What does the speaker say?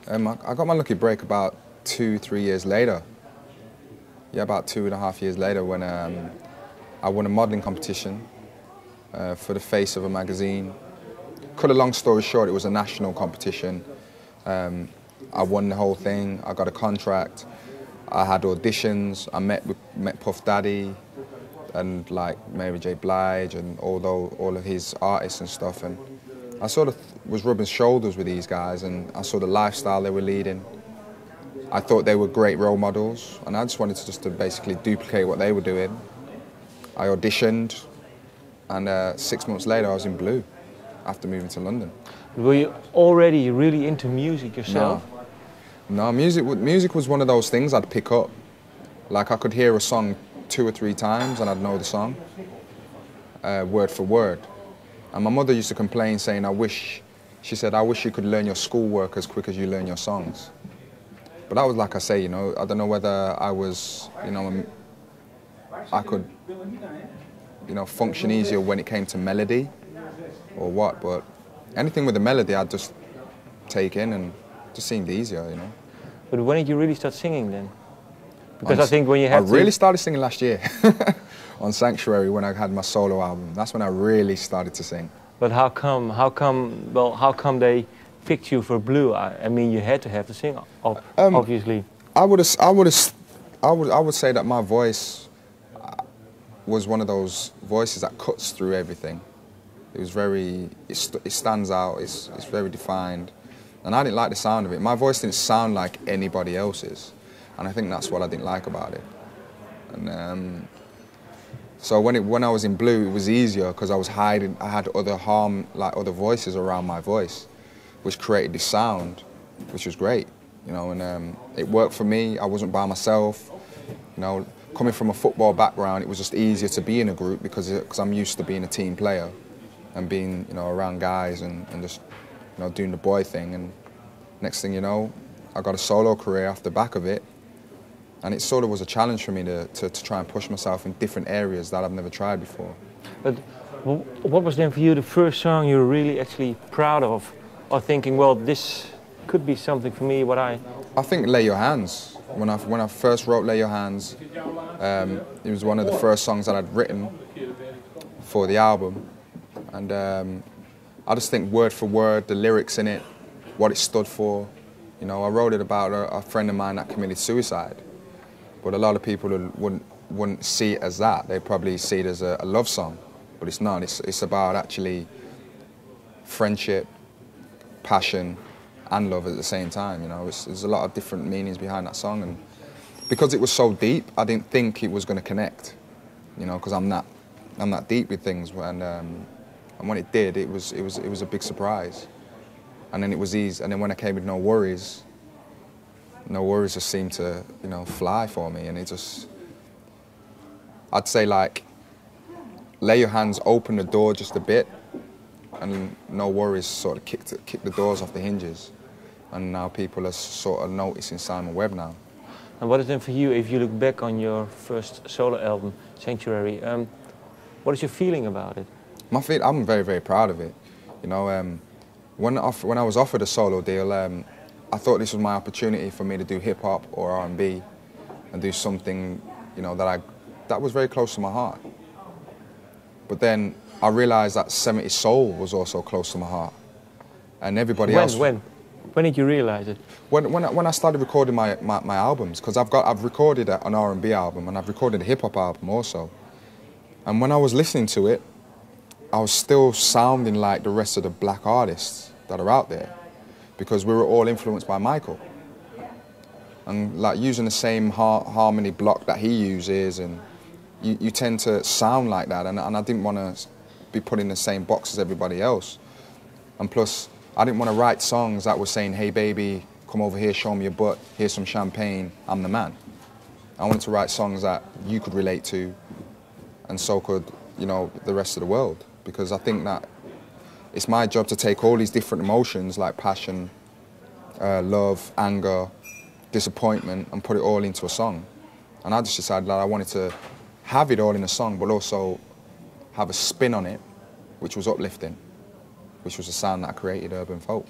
I got my lucky break about 2-3 years later. Yeah, about 2.5 years later when I won a modelling competition for the face of a magazine. Cut a long story short, it was a national competition. I won the whole thing. I got a contract. I had auditions. I met Puff Daddy and like Mary J. Blige and all of his artists and stuff. And I sort of was rubbing shoulders with these guys, and I saw the lifestyle they were leading. I thought they were great role models, and I just wanted to basically duplicate what they were doing. I auditioned, and 6 months later I was in Blue after moving to London. Were you already really into music yourself? No, music was one of those things I'd pick up. Like I could hear a song 2 or 3 times and I'd know the song, word for word. And my mother used to complain saying, she said, I wish you could learn your schoolwork as quick as you learn your songs. But that was like I say, you know, I don't know whether I was, you know, I could, you know, function easier when it came to melody or what, but anything with a melody I'd just take in and it just seemed easier, you know. But when did you really start singing then? Because I think when you had I really started singing last year on Sanctuary when I had my solo album. That's when I really started to sing. But how come they picked you for Blue? I mean, you had to have to sing, obviously. I would say that my voice was one of those voices that cuts through everything. It was very, it stands out, it's very defined. And I didn't like the sound of it. My voice didn't sound like anybody else's. And I think that's what I didn't like about it. And so when I was in Blue, it was easier because I was hiding. I had other voices around my voice, which created this sound, which was great, you know. And it worked for me. I wasn't by myself, you know. Coming from a football background, it was just easier to be in a group because I'm used to being a team player and being, you know, around guys and just, you know, doing the boy thing. And next thing you know, I got a solo career off the back of it. And it sort of was a challenge for me to try and push myself in different areas that I've never tried before. But what was then for you the first song you were really actually proud of? Or thinking, well, this could be something for me, I think Lay Your Hands. When I first wrote Lay Your Hands, it was one of the first songs that I'd written for the album. And I just think word for word, the lyrics in it, what it stood for. You know, I wrote it about a friend of mine that committed suicide. But a lot of people wouldn't see it as that. They'd probably see it as a love song. But it's not. It's about actually friendship, passion, and love at the same time. You know, there's a lot of different meanings behind that song. And because it was so deep, I didn't think it was going to connect. You know, because I'm not deep with things. And when it did, it was a big surprise. And then it was easy. And then when I came with No Worries just seemed to, you know, fly for me. And it just, I'd say like, Lay Your Hands opened the door just a bit, and No Worries sort of kicked the doors off the hinges. And now people are sort of noticing Simon Webbe now. And what is then for you, if you look back on your first solo album, Sanctuary, what is your feeling about it? I'm very, very proud of it. You know, when I was offered a solo deal, I thought this was my opportunity for me to do hip-hop or R&B and do something, you know, that was very close to my heart. But then I realised that 70s soul was also close to my heart. And everybody else... When did you realise it? When I started recording my albums, because I've recorded an R&B album and I've recorded a hip-hop album also. And when I was listening to it, I was still sounding like the rest of the black artists that are out there, because we were all influenced by Michael. And like using the same harmony block that he uses, and you tend to sound like that, and I didn't want to be put in the same box as everybody else. And plus, I didn't want to write songs that were saying, hey baby, come over here, show me your butt, here's some champagne, I'm the man. I wanted to write songs that you could relate to, and so could, you know, the rest of the world. Because I think that it's my job to take all these different emotions like passion, love, anger, disappointment, and put it all into a song. And I just decided that I wanted to have it all in a song, but also have a spin on it, which was uplifting, which was the sound that I created, urban folk.